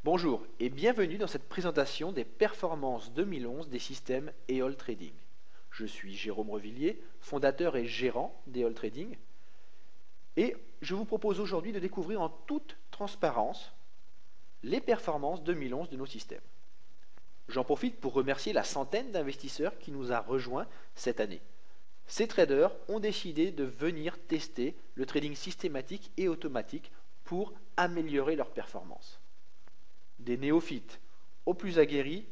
Bonjour et bienvenue dans cette présentation des performances 2011 des systèmes EOL Trading. Je suis Jérôme Revillier, fondateur et gérant d'EOL Trading et je vous propose aujourd'hui de découvrir en toute transparence les performances 2011 de nos systèmes. J'en profite pour remercier la centaine d'investisseurs qui nous a rejoints cette année. Ces traders ont décidé de venir tester le trading systématique et automatique pour améliorer leurs performances. Des néophytes aux plus aguerris,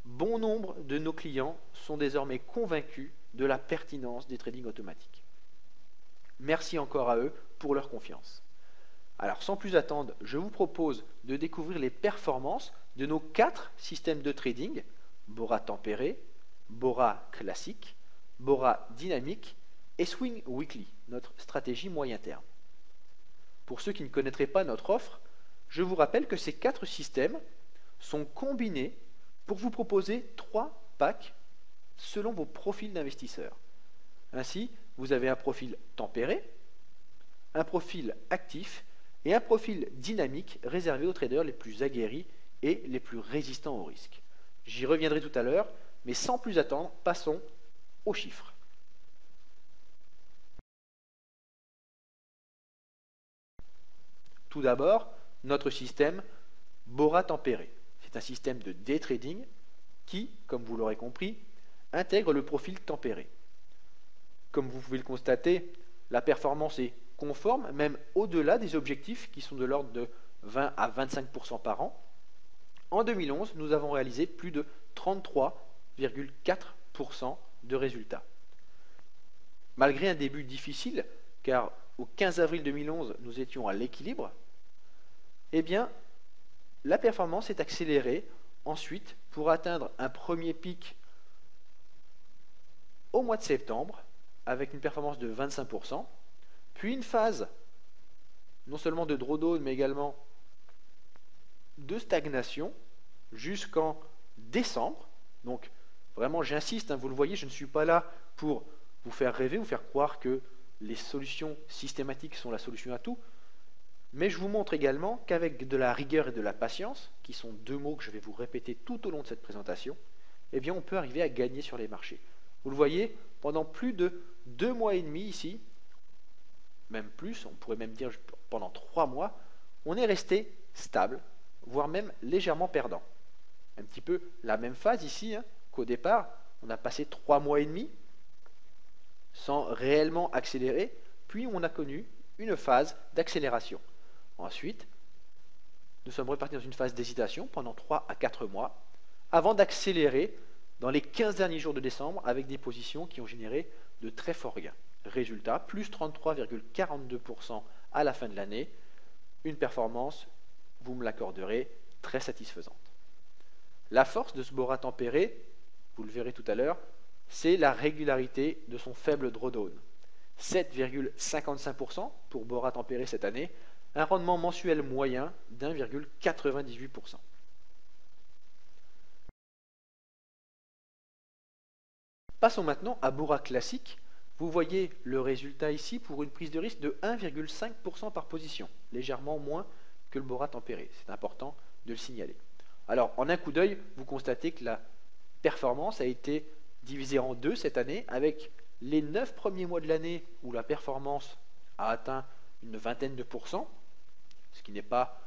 bon nombre de nos clients sont désormais convaincus de la pertinence des trading automatiques. Merci encore à eux pour leur confiance. Alors sans plus attendre, je vous propose de découvrir les performances de nos 4 systèmes de trading, Bora tempéré, Bora classique, Bora dynamique et Swing Weekly, notre stratégie moyen terme. Pour ceux qui ne connaîtraient pas notre offre, je vous rappelle que ces 4 systèmes sont combinés pour vous proposer 3 packs selon vos profils d'investisseurs. Ainsi, vous avez un profil tempéré, un profil actif et un profil dynamique réservé aux traders les plus aguerris et les plus résistants au risque. J'y reviendrai tout à l'heure, mais sans plus attendre, passons aux chiffres. Tout d'abord, notre système Bora tempéré. C'est un système de day trading qui, comme vous l'aurez compris, intègre le profil tempéré. Comme vous pouvez le constater, la performance est conforme, même au-delà des objectifs qui sont de l'ordre de 20 à 25% par an. En 2011, nous avons réalisé plus de 33,4% de résultats. Malgré un début difficile, car au 15 avril 2011, nous étions à l'équilibre, eh bien, la performance est accélérée ensuite pour atteindre un premier pic au mois de septembre, avec une performance de 25%, puis une phase non seulement de drawdown, mais également de stagnation jusqu'en décembre. Donc vraiment j'insiste, vous le voyez, je ne suis pas là pour vous faire rêver, vous faire croire que les solutions systématiques sont la solution à tout, mais je vous montre également qu'avec de la rigueur et de la patience, qui sont 2 mots que je vais vous répéter tout au long de cette présentation, eh bien on peut arriver à gagner sur les marchés. Vous le voyez, pendant plus de 2 mois et demi ici, même plus, on pourrait même dire pendant 3 mois, on est resté stable, voire même légèrement perdant. Un petit peu la même phase ici, qu'au départ, on a passé 3 mois et demi sans réellement accélérer, puis on a connu une phase d'accélération. Ensuite, nous sommes repartis dans une phase d'hésitation pendant 3 à 4 mois, avant d'accélérer dans les 15 derniers jours de décembre avec des positions qui ont généré de très forts gains. Résultat, plus 33,42% à la fin de l'année, une performance, vous me l'accorderez, très satisfaisante. La force de ce Bora tempéré, vous le verrez tout à l'heure, c'est la régularité de son faible drawdown. 7,55% pour Bora tempéré cette année, un rendement mensuel moyen d'1,98%. Passons maintenant à Bora classique. Vous voyez le résultat ici pour une prise de risque de 1,5% par position, légèrement moins que le Bora tempéré. C'est important de le signaler. Alors, en un coup d'œil, vous constatez que la performance a été divisée en 2 cette année, avec les 9 premiers mois de l'année où la performance a atteint une vingtaine de pourcents, ce qui n'est pas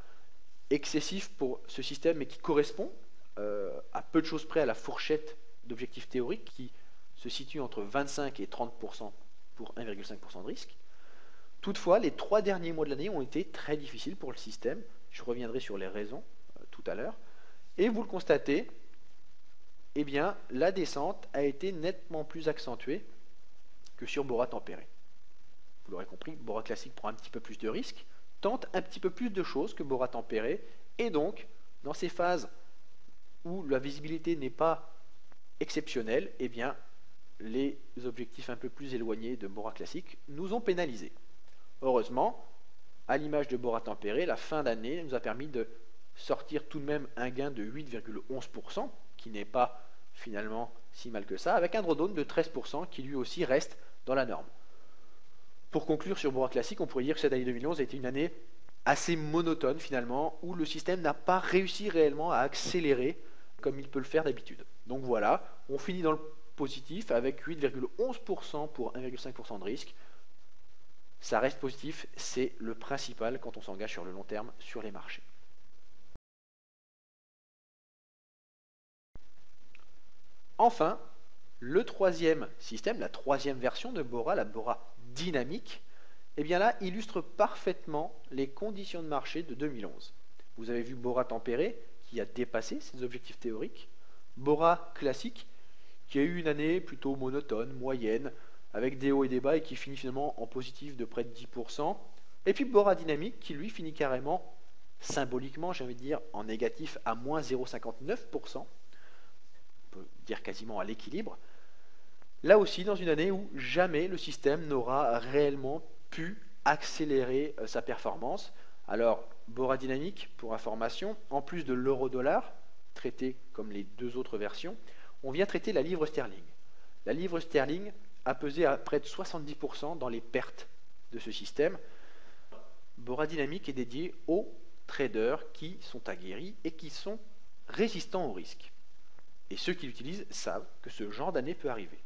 excessif pour ce système, mais qui correspond à peu de choses près à la fourchette d'objectifs théoriques qui se situe entre 25 et 30% pour 1,5% de risque. Toutefois, les 3 derniers mois de l'année ont été très difficiles pour le système. Je reviendrai sur les raisons tout à l'heure. Et vous le constatez, eh bien, la descente a été nettement plus accentuée que sur Bora tempéré. Vous l'aurez compris, Bora classique prend un petit peu plus de risques, tente un petit peu plus de choses que Bora tempéré, et donc, dans ces phases où la visibilité n'est pas exceptionnelle, eh bien, les objectifs un peu plus éloignés de Bora classique nous ont pénalisés. Heureusement, à l'image de Bora tempéré, la fin d'année nous a permis de sortir tout de même un gain de 8,11%, qui n'est pas finalement si mal que ça, avec un drawdown de 13% qui lui aussi reste dans la norme. Pour conclure sur Bora classique, on pourrait dire que cette année 2011 a été une année assez monotone finalement, où le système n'a pas réussi réellement à accélérer comme il peut le faire d'habitude. Donc voilà, on finit dans le positif avec 8,11% pour 1,5% de risque. Ça reste positif, c'est le principal quand on s'engage sur le long terme sur les marchés. Enfin, le troisième système, la troisième version de Bora, la Bora dynamique, eh bien là, illustre parfaitement les conditions de marché de 2011. Vous avez vu Bora tempéré, qui a dépassé ses objectifs théoriques, Bora classique, qui a eu une année plutôt monotone, moyenne, avec des hauts et des bas et qui finit finalement en positif de près de 10%, et puis Bora dynamique, qui lui finit carrément, symboliquement, j'ai envie de dire, en négatif à moins 0,59%, on peut dire quasiment à l'équilibre, là aussi dans une année où jamais le système n'aura réellement pu accélérer sa performance. Alors, Bora dynamique, pour information, en plus de l'euro-dollar, traité comme les deux autres versions, on vient traiter la livre sterling. La livre sterling a pesé à près de 70% dans les pertes de ce système. Bora dynamique est dédié aux traders qui sont aguerris et qui sont résistants au risque. Et ceux qui l'utilisent savent que ce genre d'année peut arriver.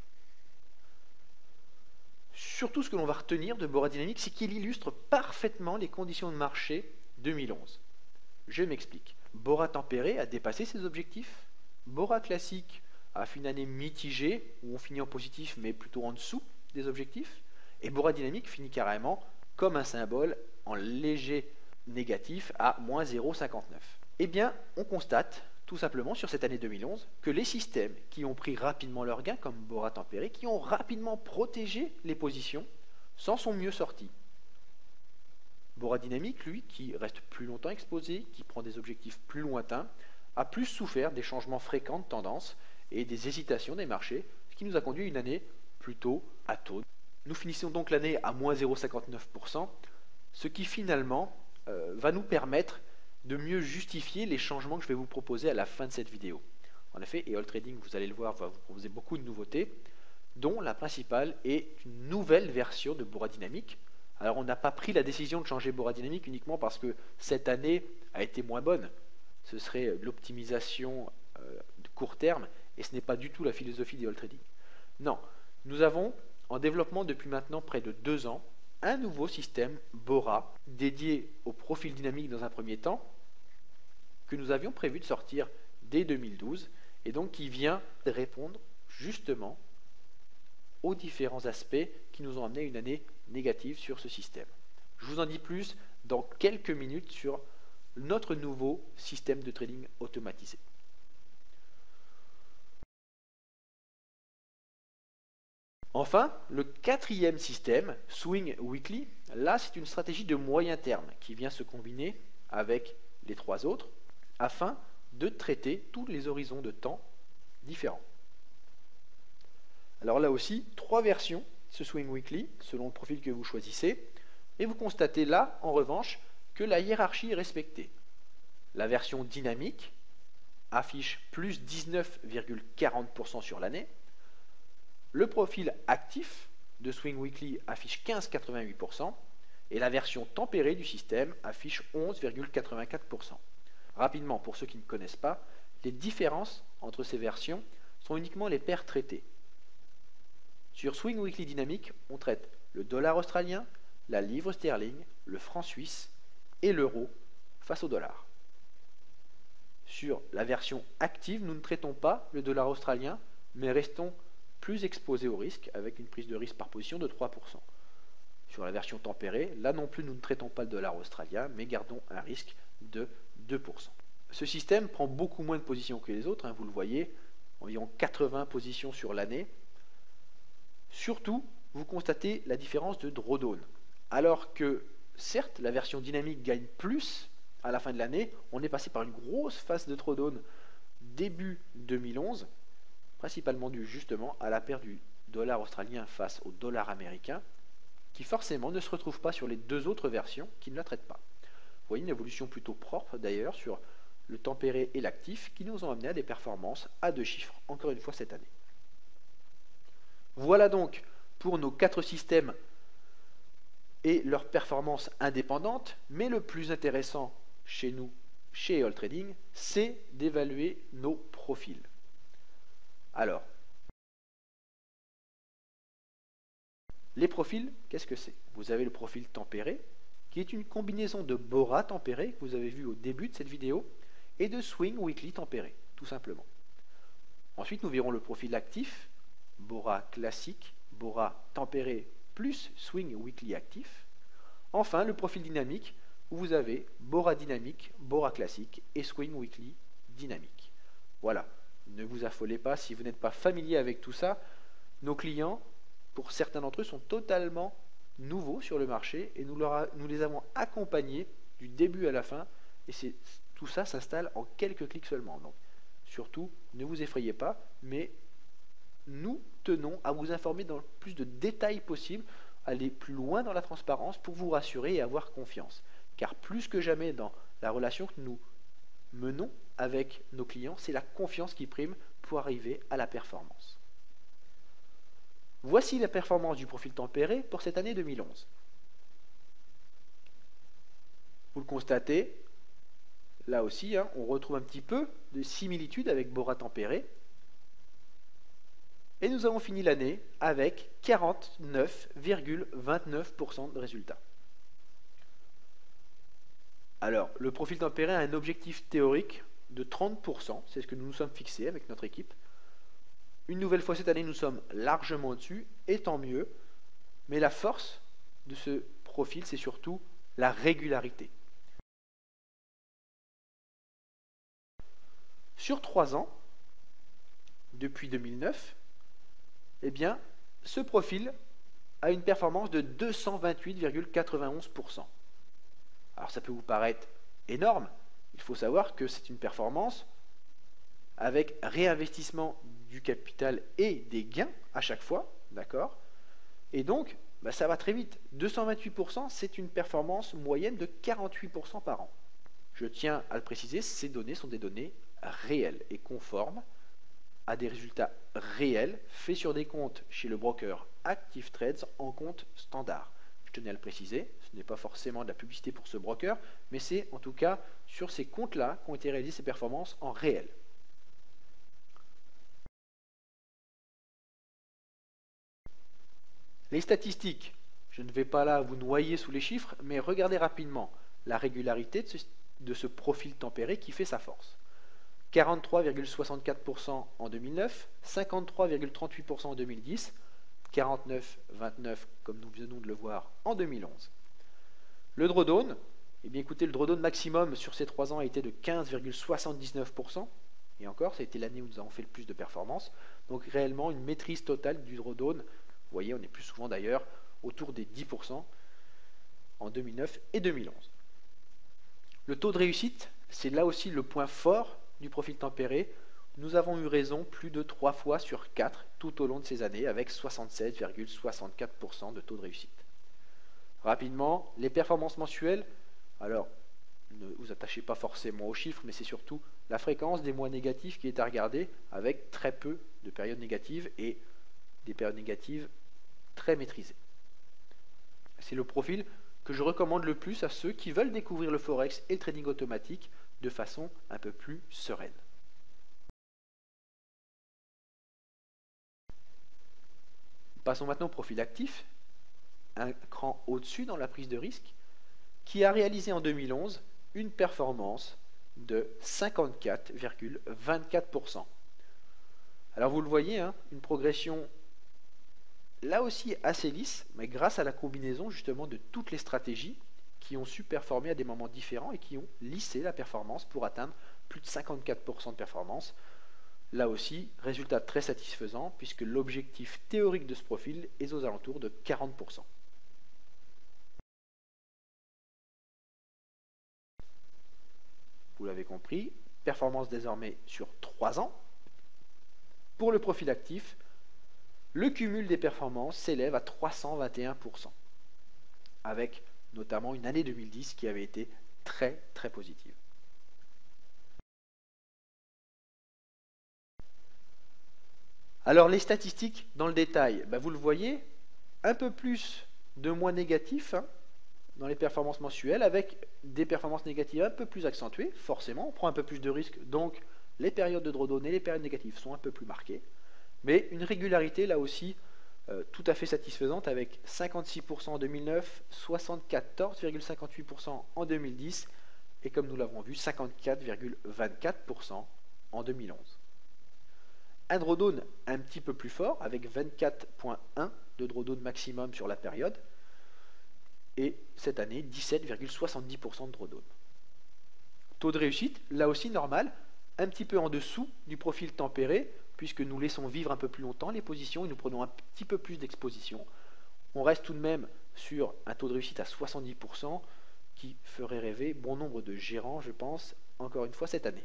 Surtout, ce que l'on va retenir de Bora dynamique, c'est qu'il illustre parfaitement les conditions de marché 2011. Je m'explique. Bora tempéré a dépassé ses objectifs. Bora classique a fait une année mitigée, où on finit en positif, mais plutôt en dessous des objectifs. Et Bora dynamique finit carrément comme un symbole en léger négatif à moins 0,59. Eh bien, on constate tout simplement sur cette année 2011 que les systèmes qui ont pris rapidement leurs gains, comme Bora tempéré, qui ont rapidement protégé les positions, s'en sont mieux sortis. Bora dynamique, lui, qui reste plus longtemps exposé, qui prend des objectifs plus lointains, a plus souffert des changements fréquents de tendance et des hésitations des marchés, ce qui nous a conduit à une année plutôt atone. Nous finissons donc l'année à moins 0,59%, ce qui finalement va nous permettre de mieux justifier les changements que je vais vous proposer à la fin de cette vidéo. En effet, EOL Trading, vous allez le voir, va vous proposer beaucoup de nouveautés, dont la principale est une nouvelle version de Bora dynamique. Alors on n'a pas pris la décision de changer Bora dynamique uniquement parce que cette année a été moins bonne. Ce serait de l'optimisation de court terme et ce n'est pas du tout la philosophie d'EOL Trading. Non, nous avons en développement depuis maintenant près de 2 ans un nouveau système Bora dédié au profil dynamique dans un premier temps que nous avions prévu de sortir dès 2012 et donc qui vient répondre justement aux différents aspects qui nous ont amené à une année négative sur ce système. Je vous en dis plus dans quelques minutes sur notre nouveau système de trading automatisé. Enfin, le quatrième système, Swing Weekly, là c'est une stratégie de moyen terme qui vient se combiner avec les 3 autres afin de traiter tous les horizons de temps différents. Alors là aussi, 3 versions, ce Swing Weekly, selon le profil que vous choisissez, et vous constatez là, en revanche, que la hiérarchie est respectée. La version dynamique affiche plus 19,40% sur l'année. Le profil actif de Swing Weekly affiche 15,88% et la version tempérée du système affiche 11,84%. Rapidement, pour ceux qui ne connaissent pas, les différences entre ces versions sont uniquement les paires traitées. Sur Swing Weekly dynamique, on traite le dollar australien, la livre sterling, le franc suisse et l'euro face au dollar. Sur la version active, nous ne traitons pas le dollar australien, mais restons plus exposés au risque avec une prise de risque par position de 3%. Sur la version tempérée, là non plus nous ne traitons pas le dollar australien, mais gardons un risque de 2%. Ce système prend beaucoup moins de positions que les autres, vous le voyez, environ 80 positions sur l'année. Surtout, vous constatez la différence de drawdown. Alors que, certes, la version dynamique gagne plus à la fin de l'année, on est passé par une grosse phase de drawdown début 2011, principalement dû justement à la perte du dollar australien face au dollar américain, qui forcément ne se retrouve pas sur les 2 autres versions qui ne la traitent pas. Vous voyez une évolution plutôt propre d'ailleurs sur le tempéré et l'actif qui nous ont amené à des performances à 2 chiffres, encore une fois cette année. Voilà donc pour nos 4 systèmes et leurs performances indépendantes, mais le plus intéressant chez nous, chez EOL Trading, c'est d'évaluer nos profils. Alors, les profils, qu'est-ce que c'est? Vous avez le profil tempéré, qui est une combinaison de Bora tempéré, que vous avez vu au début de cette vidéo, et de Swing Weekly tempéré, tout simplement. Ensuite, nous verrons le profil actif, Bora classique, Bora tempéré plus Swing Weekly actif. Enfin, le profil dynamique, où vous avez Bora dynamique, Bora classique et Swing Weekly dynamique. Voilà, ne vous affolez pas si vous n'êtes pas familier avec tout ça. Nos clients, pour certains d'entre eux, sont totalement nouveaux sur le marché et nous les avons accompagnés du début à la fin. Et tout ça s'installe en quelques clics seulement. Donc, surtout, ne vous effrayez pas, mais nous tenons à vous informer dans le plus de détails possible, aller plus loin dans la transparence pour vous rassurer et avoir confiance. Car plus que jamais dans la relation que nous menons avec nos clients, c'est la confiance qui prime pour arriver à la performance. Voici la performance du profil tempéré pour cette année 2011. Vous le constatez, là aussi, on retrouve un petit peu de similitude avec Bora tempéré. Et nous avons fini l'année avec 49,29% de résultats. Alors, le profil tempéré a un objectif théorique de 30%, c'est ce que nous nous sommes fixés avec notre équipe. Une nouvelle fois cette année, nous sommes largement au-dessus, et tant mieux. Mais la force de ce profil, c'est surtout la régularité. Sur 3 ans, depuis 2009, eh bien, ce profil a une performance de 228,91%. Alors ça peut vous paraître énorme, il faut savoir que c'est une performance avec réinvestissement du capital et des gains à chaque fois, d'accord? Et donc, ça va très vite. 228%, c'est une performance moyenne de 48% par an. Je tiens à le préciser, ces données sont des données réelles et conformes à des résultats réels faits sur des comptes chez le broker Active Trades en compte standard. Je tenais à le préciser, ce n'est pas forcément de la publicité pour ce broker, mais c'est en tout cas sur ces comptes-là qu'ont été réalisées ces performances en réel. Les statistiques, je ne vais pas là vous noyer sous les chiffres, mais regardez rapidement la régularité de ce profil tempéré qui fait sa force. 43,64% en 2009, 53,38% en 2010, 49,29% comme nous venons de le voir en 2011. Le drawdown, eh bien écoutez, le drawdown maximum sur ces 3 ans a été de 15,79%, et encore, ça a été l'année où nous avons fait le plus de performances, donc réellement une maîtrise totale du drawdown. Vous voyez, on est plus souvent d'ailleurs autour des 10% en 2009 et 2011. Le taux de réussite, c'est là aussi le point fort du profil tempéré. Nous avons eu raison plus de 3 fois sur 4 tout au long de ces années avec 67,64% de taux de réussite. Rapidement, les performances mensuelles, alors ne vous attachez pas forcément aux chiffres, mais c'est surtout la fréquence des mois négatifs qui est à regarder avec très peu de périodes négatives et des périodes négatives très maîtrisées. C'est le profil que je recommande le plus à ceux qui veulent découvrir le Forex et le trading automatique de façon un peu plus sereine. Passons maintenant au profil actif, un cran au-dessus dans la prise de risque, qui a réalisé en 2011 une performance de 54,24%. Alors vous le voyez, une progression là aussi assez lisse, mais grâce à la combinaison justement de toutes les stratégies qui ont su performer à des moments différents et qui ont lissé la performance pour atteindre plus de 54% de performance. Là aussi, résultat très satisfaisant puisque l'objectif théorique de ce profil est aux alentours de 40%. Vous l'avez compris, performance désormais sur 3 ans. Pour le profil actif, le cumul des performances s'élève à 321%, avec notamment une année 2010 qui avait été très très positive. Alors les statistiques dans le détail, vous le voyez, un peu plus de mois négatifs dans les performances mensuelles avec des performances négatives un peu plus accentuées, forcément, on prend un peu plus de risques, donc les périodes de drawdown et les périodes négatives sont un peu plus marquées, mais une régularité là aussi tout à fait satisfaisante avec 56% en 2009, 74,58% en 2010 et comme nous l'avons vu, 54,24% en 2011. Un drawdown un petit peu plus fort avec 24,1 de drawdown maximum sur la période et cette année 17,70% de drawdown. Taux de réussite, là aussi normal, un petit peu en dessous du profil tempéré puisque nous laissons vivre un peu plus longtemps les positions et nous prenons un petit peu plus d'exposition. On reste tout de même sur un taux de réussite à 70% qui ferait rêver bon nombre de gérants, je pense, encore une fois cette année.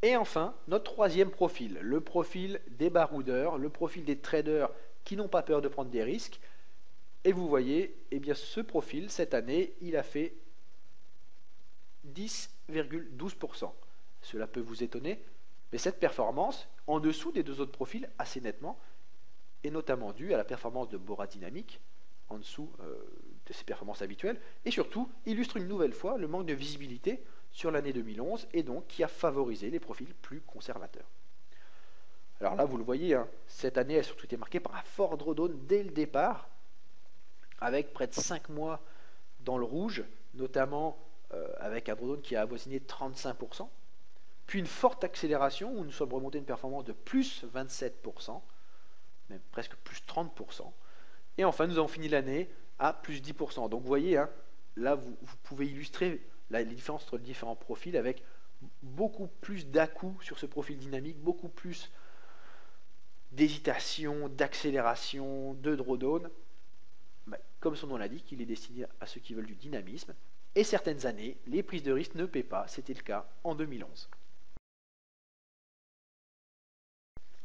Et enfin, notre troisième profil, le profil des baroudeurs, le profil des traders qui n'ont pas peur de prendre des risques. Et vous voyez, eh bien, ce profil, cette année, il a fait 10,12%. Cela peut vous étonner, mais cette performance, en dessous des deux autres profils, assez nettement, est notamment due à la performance de Bora Dynamics, en dessous de ses performances habituelles, et surtout illustre une nouvelle fois le manque de visibilité sur l'année 2011, et donc qui a favorisé les profils plus conservateurs. Alors là, vous le voyez, hein, cette année a surtout été marquée par un fort drawdown dès le départ, avec près de 5 mois dans le rouge, notamment avec un drawdown qui a avoisiné 35%, puis une forte accélération où nous sommes remontés une performance de plus 27%, même presque plus 30%, et enfin nous avons fini l'année à plus 10%. Donc vous voyez, hein, là vous pouvez illustrer les différences entre les différents profils avec beaucoup plus d'à-coups sur ce profil dynamique, beaucoup plus d'hésitation, d'accélération, de drawdown. Comme son nom l'indique, il est destiné à ceux qui veulent du dynamisme. Et certaines années, les prises de risque ne paient pas. C'était le cas en 2011.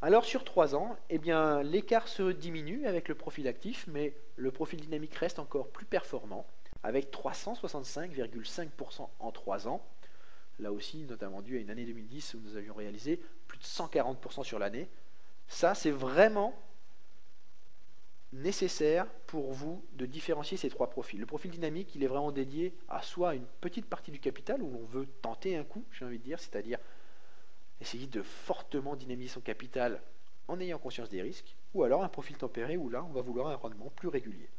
Alors sur 3 ans, eh bien, l'écart se diminue avec le profil actif, mais le profil dynamique reste encore plus performant, avec 365,5% en 3 ans. Là aussi, notamment dû à une année 2010 où nous avions réalisé plus de 140% sur l'année. Ça, c'est vraiment nécessaire pour vous de différencier ces trois profils. Le profil dynamique, il est vraiment dédié à soit une petite partie du capital où l'on veut tenter un coup, j'ai envie de dire, c'est-à-dire essayer de fortement dynamiser son capital en ayant conscience des risques, ou alors un profil tempéré où là, on va vouloir un rendement plus régulier.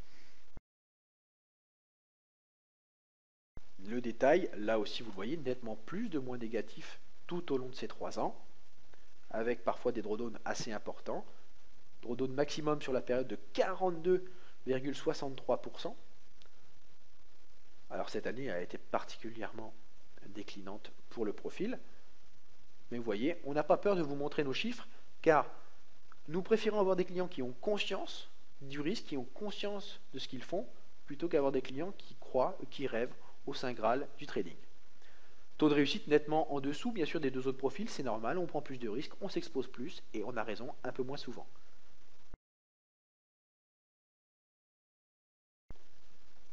Le détail, là aussi vous le voyez, nettement plus de moins négatif tout au long de ces 3 ans, avec parfois des drawdowns assez importants. Drawdown maximum sur la période de 42,63%. Alors cette année a été particulièrement déclinante pour le profil. Mais vous voyez, on n'a pas peur de vous montrer nos chiffres, car nous préférons avoir des clients qui ont conscience du risque, qui ont conscience de ce qu'ils font, plutôt qu'avoir des clients qui croient, qui rêvent au Saint Graal du trading. Taux de réussite nettement en dessous, bien sûr, des deux autres profils, c'est normal, on prend plus de risques, on s'expose plus, et on a raison un peu moins souvent.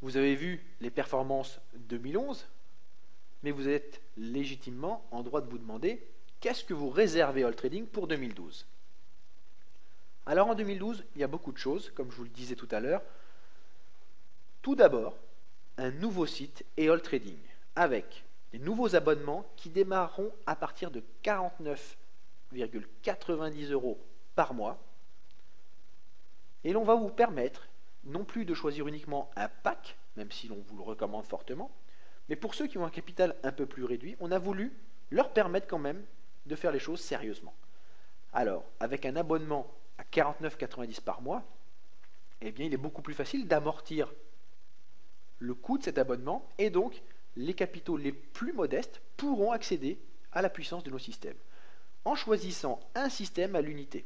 Vous avez vu les performances 2011, mais vous êtes légitimement en droit de vous demander qu'est-ce que vous réservez All Trading pour 2012. Alors en 2012, il y a beaucoup de choses, comme je vous le disais tout à l'heure. Tout d'abord, un nouveau site et All Trading, avec des nouveaux abonnements qui démarreront à partir de 49,90 € par mois. Et l'on va vous permettre non plus de choisir uniquement un pack, même si l'on vous le recommande fortement, mais pour ceux qui ont un capital un peu plus réduit, on a voulu leur permettre quand même de faire les choses sérieusement. Alors, avec un abonnement à 49,90 € par mois, eh bien, il est beaucoup plus facile d'amortir le coût de cet abonnement et donc les capitaux les plus modestes pourront accéder à la puissance de nos systèmes en choisissant un système à l'unité.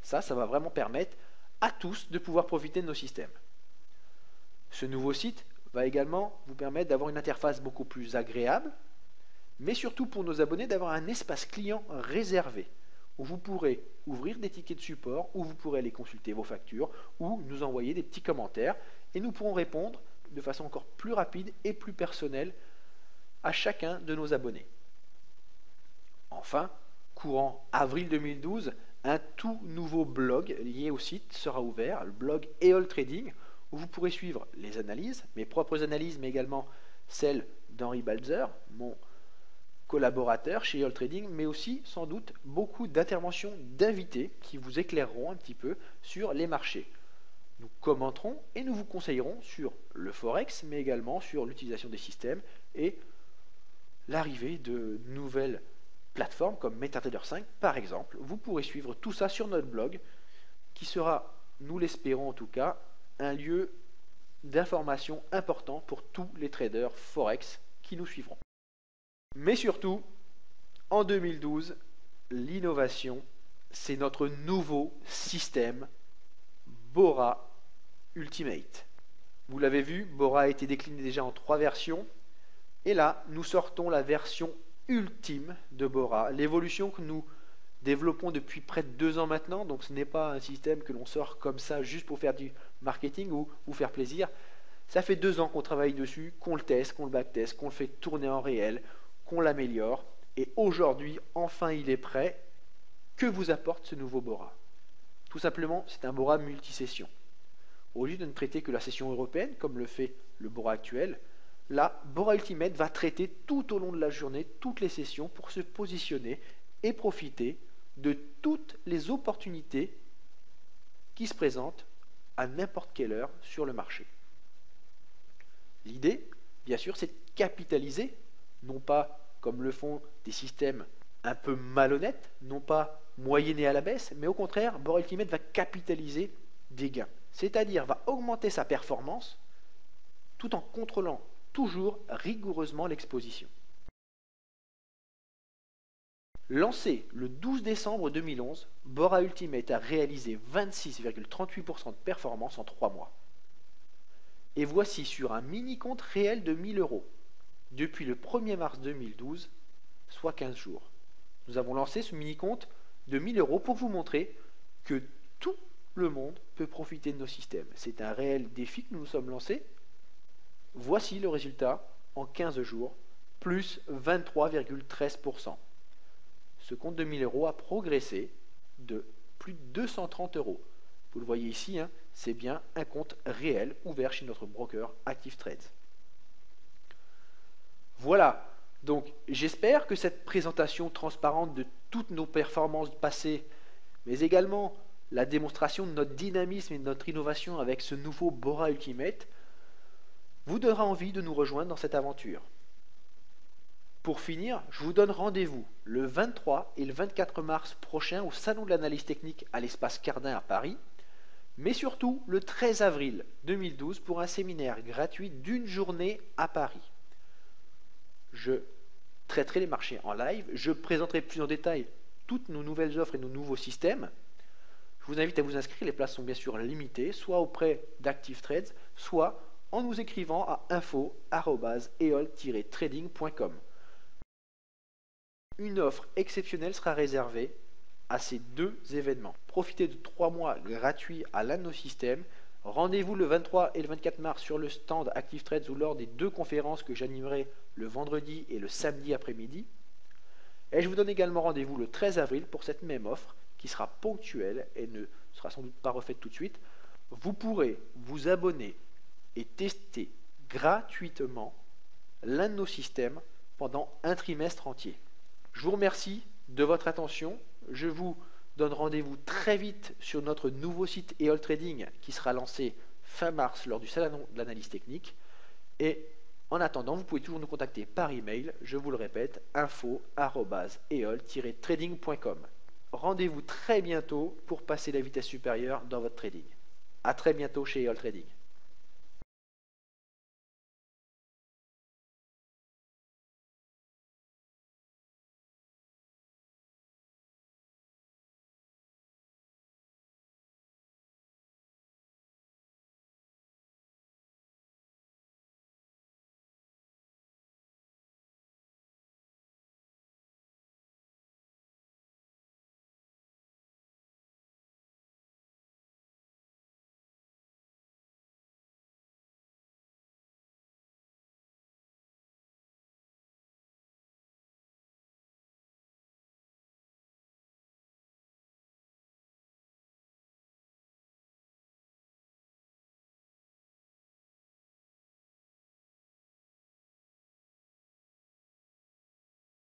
Ça va vraiment permettre à tous de pouvoir profiter de nos systèmes. Ce nouveau site va également vous permettre d'avoir une interface beaucoup plus agréable, mais surtout pour nos abonnés d'avoir un espace client réservé où vous pourrez ouvrir des tickets de support, où vous pourrez aller consulter vos factures, ou nous envoyer des petits commentaires et nous pourrons répondre de façon encore plus rapide et plus personnelle à chacun de nos abonnés. Enfin, courant avril 2012, un tout nouveau blog lié au site sera ouvert, le blog EOL Trading, où vous pourrez suivre les analyses, mes propres analyses, mais également celles d'Henri Balzer, mon collaborateurs chez EOL Trading, mais aussi sans doute beaucoup d'interventions d'invités qui vous éclaireront un petit peu sur les marchés. Nous commenterons et nous vous conseillerons sur le Forex, mais également sur l'utilisation des systèmes et l'arrivée de nouvelles plateformes comme MetaTrader 5 par exemple. Vous pourrez suivre tout ça sur notre blog qui sera, nous l'espérons en tout cas, un lieu d'information important pour tous les traders Forex qui nous suivront. Mais surtout, en 2012, l'innovation, c'est notre nouveau système Bora Ultimate. Vous l'avez vu, Bora a été décliné déjà en 3 versions. Et là, nous sortons la version ultime de Bora, l'évolution que nous développons depuis près de 2 ans maintenant. Donc ce n'est pas un système que l'on sort comme ça juste pour faire du marketing ou vous faire plaisir. Ça fait 2 ans qu'on travaille dessus, qu'on le teste, qu'on le backteste, qu'on le fait tourner en réel, qu'on l'améliore, et aujourd'hui, enfin il est prêt. Que vous apporte ce nouveau Bora? Tout simplement, c'est un Bora multisession. Au lieu de ne traiter que la session européenne, comme le fait le Bora actuel, là, Bora Ultimate va traiter tout au long de la journée, toutes les sessions, pour se positionner et profiter de toutes les opportunités qui se présentent à n'importe quelle heure sur le marché. L'idée, bien sûr, c'est de capitaliser, non pas comme le font des systèmes un peu malhonnêtes, non pas moyennés à la baisse, mais au contraire, Bora Ultimate va capitaliser des gains, c'est-à-dire va augmenter sa performance tout en contrôlant toujours rigoureusement l'exposition. Lancé le 12 décembre 2011, Bora Ultimate a réalisé 26,38% de performance en 3 mois. Et voici sur un mini-compte réel de 1000 € depuis le 1er mars 2012, soit 15 jours. Nous avons lancé ce mini-compte de 1000 € pour vous montrer que tout le monde peut profiter de nos systèmes. C'est un réel défi que nous nous sommes lancés. Voici le résultat en 15 jours, plus 23,13%. Ce compte de 1000 € a progressé de plus de 230 €. Vous le voyez ici, hein, c'est bien un compte réel ouvert chez notre broker Active Trades. Voilà, donc j'espère que cette présentation transparente de toutes nos performances passées, mais également la démonstration de notre dynamisme et de notre innovation avec ce nouveau Bora Ultimate, vous donnera envie de nous rejoindre dans cette aventure. Pour finir, je vous donne rendez-vous le 23 et le 24 mars prochain au Salon de l'analyse technique à l'Espace Cardin à Paris, mais surtout le 13 avril 2012 pour un séminaire gratuit d'1 journée à Paris. Je traiterai les marchés en live, je présenterai plus en détail toutes nos nouvelles offres et nos nouveaux systèmes. Je vous invite à vous inscrire, les places sont bien sûr limitées, soit auprès d'Active Trades, soit en nous écrivant à info@eol-trading.com. Une offre exceptionnelle sera réservée à ces 2 événements. Profitez de 3 mois gratuits à l'un de nos systèmes. Rendez-vous le 23 et le 24 mars sur le stand Active Trades ou lors des 2 conférences que j'animerai le vendredi et le samedi après-midi. Et je vous donne également rendez-vous le 13 avril pour cette même offre qui sera ponctuelle et ne sera sans doute pas refaite tout de suite. Vous pourrez vous abonner et tester gratuitement l'un de nos systèmes pendant un trimestre entier. Je vous remercie de votre attention. Je vous donne rendez-vous très vite sur notre nouveau site EOL Trading qui sera lancé fin mars lors du Salon de l'analyse technique. Et en attendant, vous pouvez toujours nous contacter par email, je vous le répète, info@eol-trading.com. Rendez-vous très bientôt pour passer la vitesse supérieure dans votre trading. A très bientôt chez EOL Trading.